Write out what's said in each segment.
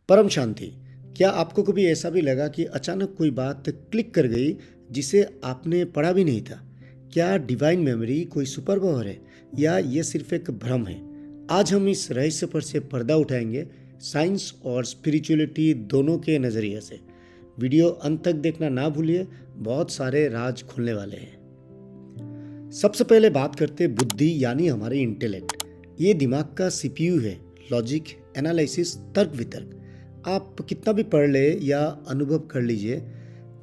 परम शांति। क्या आपको कभी ऐसा भी लगा कि अचानक कोई बात क्लिक कर गई जिसे आपने पढ़ा भी नहीं था? क्या डिवाइन मेमोरी कोई सुपर पावर है या ये सिर्फ एक भ्रम है? आज हम इस रहस्य पर से पर्दा उठाएंगे, साइंस और स्पिरिचुअलिटी दोनों के नज़रिए से। वीडियो अंत तक देखना ना भूलिए, बहुत सारे राज खुलने वाले हैं। सबसे पहले बात करते हैं बुद्धि यानी हमारे इंटेलेक्ट। ये दिमाग का सीपीयू है। लॉजिक, एनालिसिस, तर्क वितर्क। आप कितना भी पढ़ ले या अनुभव कर लीजिए,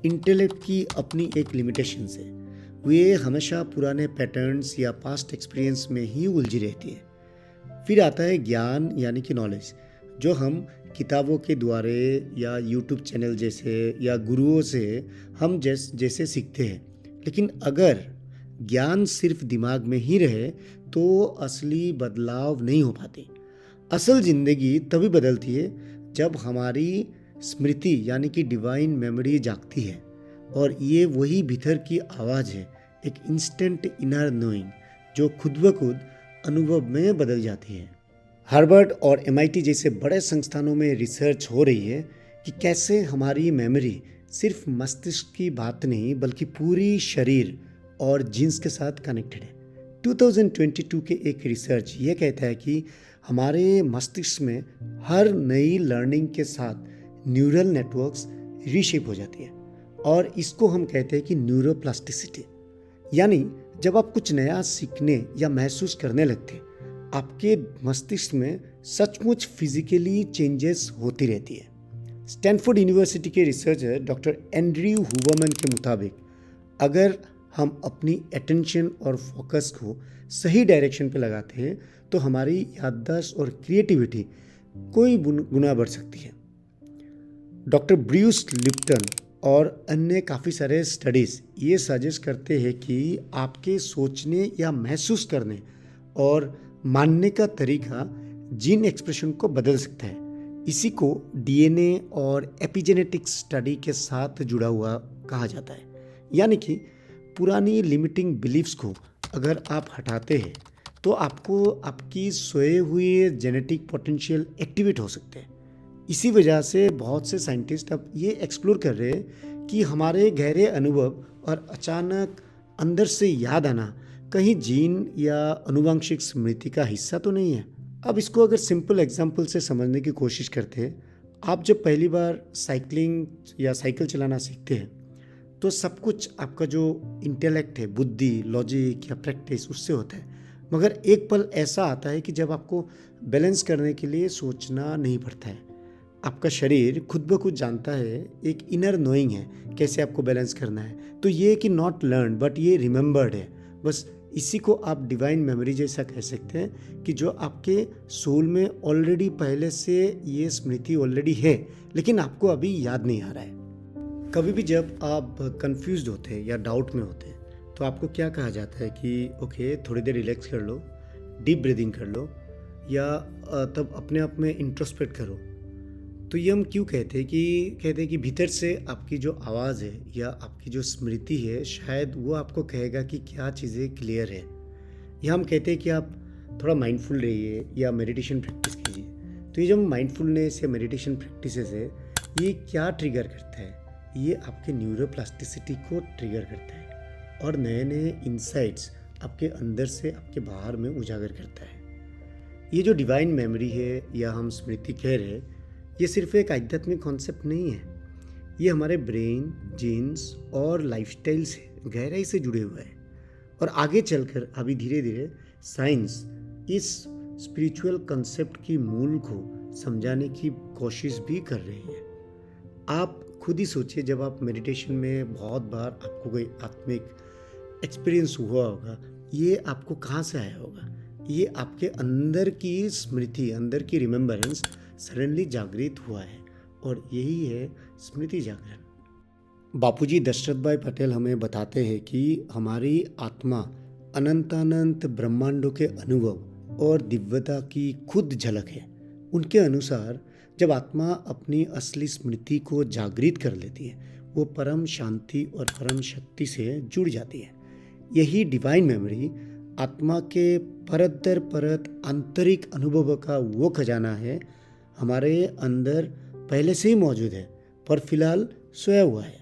इंटेलेक्ट की अपनी एक लिमिटेशन है। वे हमेशा पुराने पैटर्न्स या पास्ट एक्सपीरियंस में ही उलझी रहती है। फिर आता है ज्ञान यानी कि नॉलेज, जो हम किताबों के द्वारे या यूट्यूब चैनल जैसे या गुरुओं से हम जैसे सीखते हैं। लेकिन अगर ज्ञान सिर्फ दिमाग में ही रहे तो असली बदलाव नहीं हो पाती। असल जिंदगी तभी बदलती है जब हमारी स्मृति यानी कि डिवाइन मेमोरी जागती है, और ये वही भीतर की आवाज़ है, एक इंस्टेंट इनर नोइंग जो खुद ब खुद अनुभव में बदल जाती है। हार्वर्ड और एमआईटी जैसे बड़े संस्थानों में रिसर्च हो रही है कि कैसे हमारी मेमोरी सिर्फ मस्तिष्क की बात नहीं बल्कि पूरी शरीर और जीन्स के साथ कनेक्टेड है। 2022 के एक रिसर्च ये कहता है कि हमारे मस्तिष्क में हर नई लर्निंग के साथ न्यूरल नेटवर्क्स रीशेप हो जाती है, और इसको हम कहते हैं कि न्यूरोप्लास्टिसिटी। यानी जब आप कुछ नया सीखने या महसूस करने लगते हैं, आपके मस्तिष्क में सचमुच फिजिकली चेंजेस होती रहती है। स्टैनफोर्ड यूनिवर्सिटी के रिसर्चर डॉक्टर एंड्रयू हुवरमैन के मुताबिक अगर हम अपनी अटेंशन और फोकस को सही डायरेक्शन पे लगाते हैं तो हमारी याददाश्त और क्रिएटिविटी कोई गुना बढ़ सकती है। डॉक्टर ब्रूस लिप्टन और अन्य काफ़ी सारे स्टडीज़ ये सजेस्ट करते हैं कि आपके सोचने या महसूस करने और मानने का तरीका जीन एक्सप्रेशन को बदल सकता है। इसी को डीएनए और एपिजेनेटिक्स स्टडी के साथ जुड़ा हुआ कहा जाता है। यानी कि पुरानी लिमिटिंग बिलीफ्स को अगर आप हटाते हैं तो आपको आपकी सोए हुए जेनेटिक पोटेंशियल एक्टिवेट हो सकते हैं। इसी वजह से बहुत से साइंटिस्ट अब ये एक्सप्लोर कर रहे हैं कि हमारे गहरे अनुभव और अचानक अंदर से याद आना कहीं जीन या आनुवंशिक स्मृति का हिस्सा तो नहीं है। अब इसको अगर सिंपल एग्जाम्पल से समझने की कोशिश करते हैं, आप जब पहली बार साइकिलिंग या साइकिल चलाना सीखते हैं तो सब कुछ आपका जो इंटेलेक्ट है, बुद्धि, लॉजिक या प्रैक्टिस, उससे होता है। मगर एक पल ऐसा आता है कि जब आपको बैलेंस करने के लिए सोचना नहीं पड़ता है। आपका शरीर खुद ब खुद जानता है, एक इनर नोइंग है कैसे आपको बैलेंस करना है। तो ये कि नॉट लर्न बट ये रिमेंबर्ड है। बस इसी को आप डिवाइन मेमोरी जैसा कह सकते हैं कि जो आपके सोल में ऑलरेडी पहले से ये स्मृति ऑलरेडी है, लेकिन आपको अभी याद नहीं आ रहा है। कभी भी जब आप कंफ्यूज्ड होते हैं या डाउट में होते हैं तो आपको क्या कहा जाता है कि ओके, थोड़ी देर रिलैक्स कर लो, डीप ब्रीदिंग कर लो, या तब अपने आप में इंट्रोस्पेक्ट करो। तो ये हम क्यों कहते हैं कि भीतर से आपकी जो आवाज़ है या आपकी जो स्मृति है, शायद वो आपको कहेगा कि क्या चीज़ें क्लियर है। या हम कहते हैं कि आप थोड़ा माइंडफुल रहिए या मेडिटेशन प्रैक्टिस कीजिए। तो ये जो माइंडफुलनेस या मेडिटेशन प्रैक्टिसेस है, ये क्या ट्रिगर करता है? ये आपके न्यूरोप्लास्टिसिटी को ट्रिगर करता है और नए नए इंसाइट्स आपके अंदर से आपके बाहर में उजागर करता है। ये जो डिवाइन मेमोरी है या हम स्मृति कह रहे हैं, ये सिर्फ एक आध्यात्मिक कॉन्सेप्ट नहीं है। ये हमारे ब्रेन, जीन्स और लाइफस्टाइल से गहराई से जुड़े हुए हैं, और आगे चलकर अभी धीरे धीरे साइंस इस स्पिरिचुअल कॉन्सेप्ट की मूल को समझाने की कोशिश भी कर रही है। आप खुद ही सोचिए, जब आप मेडिटेशन में बहुत बार आपको कोई आत्मिक एक्सपीरियंस हुआ होगा, ये आपको कहाँ से आया होगा? ये आपके अंदर की स्मृति, अंदर की रिमेम्बरेंस सडनली जागृत हुआ है, और यही है स्मृति जागरण। बापूजी दशरथ भाई पटेल हमें बताते हैं कि हमारी आत्मा अनंतानंत ब्रह्मांडों के अनुभव और दिव्यता की खुद झलक है। उनके अनुसार जब आत्मा अपनी असली स्मृति को जागृत कर लेती है, वो परम शांति और परम शक्ति से जुड़ जाती है। यही डिवाइन मेमोरी आत्मा के परत दर परत आंतरिक अनुभव का वो खजाना है, हमारे अंदर पहले से ही मौजूद है, पर फिलहाल सोया हुआ है।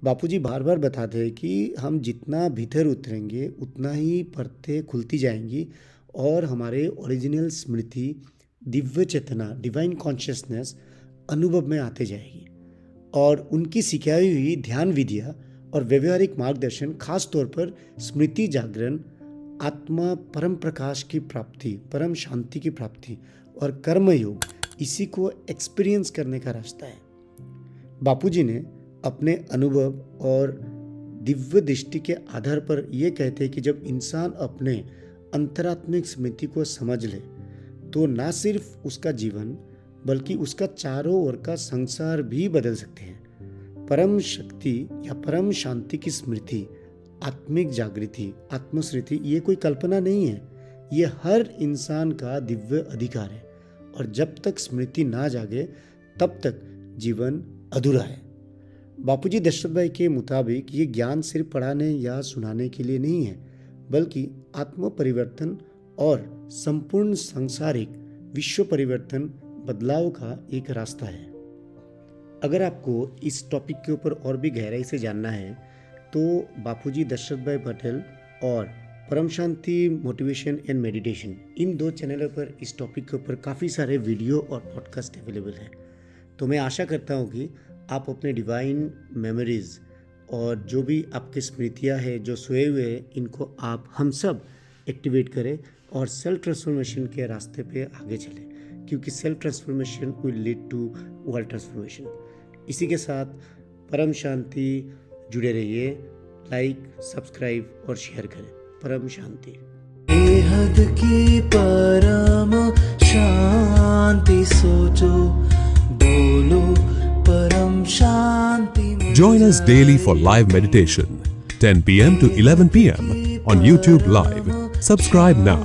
बापूजी बार बार बताते हैं कि हम जितना भीतर उतरेंगे उतना ही परतें खुलती जाएंगी और हमारे ओरिजिनल स्मृति, दिव्य चेतना, डिवाइन कॉन्शियसनेस अनुभव में आते जाएगी। और उनकी सिखाई हुई ध्यान विधियाँ और व्यवहारिक मार्गदर्शन, खास तौर पर स्मृति जागरण, आत्मा परम प्रकाश की प्राप्ति, परम शांति की प्राप्ति और कर्म योग, इसी को एक्सपीरियंस करने का रास्ता है। बापूजी ने अपने अनुभव और दिव्य दृष्टि के आधार पर यह कहते हैं कि जब इंसान अपने अंतरात्मिक स्मृति को समझ ले तो ना सिर्फ उसका जीवन बल्कि उसका चारों ओर का संसार भी बदल सकते हैं। परम शक्ति या परम शांति की स्मृति, आत्मिक जागृति, आत्मस्मृति, ये कोई कल्पना नहीं है, ये हर इंसान का दिव्य अधिकार है। और जब तक स्मृति ना जागे तब तक जीवन अधूरा है। बापूजी दशरथ भाई के मुताबिक ये ज्ञान सिर्फ पढ़ाने या सुनाने के लिए नहीं है, बल्कि आत्म परिवर्तन और संपूर्ण सांसारिक विश्व परिवर्तन, बदलाव का एक रास्ता है। अगर आपको इस टॉपिक के ऊपर और भी गहराई से जानना है तो बापूजी दशरथ भाई पटेल और परम शांति मोटिवेशन एंड मेडिटेशन, इन 2 चैनलों पर इस टॉपिक के ऊपर काफ़ी सारे वीडियो और पॉडकास्ट अवेलेबल हैं। तो मैं आशा करता हूँ कि आप अपने डिवाइन मेमोरीज और जो भी आपकी स्मृतियाँ हैं जो सोए हुए हैं, इनको आप हम सब एक्टिवेट करें और सेल्फ ट्रांसफॉर्मेशन के रास्ते पे आगे चलें, क्योंकि self transformation will lead to world transformation. इसी के साथ परम शांति, जुड़े रहिए, लाइक, सब्सक्राइब और शेयर करें। परम शांति। बेहद की परम शांति सोचो, बोलो परम शांति। Join us daily for live meditation, 10 p.m. to 11 p.m. on YouTube Live. Subscribe now.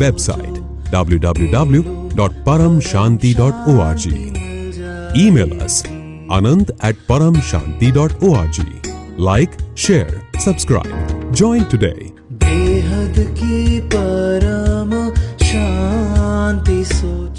Website www.paramshanti.org. Email us anant@paramshanti.org. Like, share, subscribe. Join today. बेहद की परम शांति सोचो।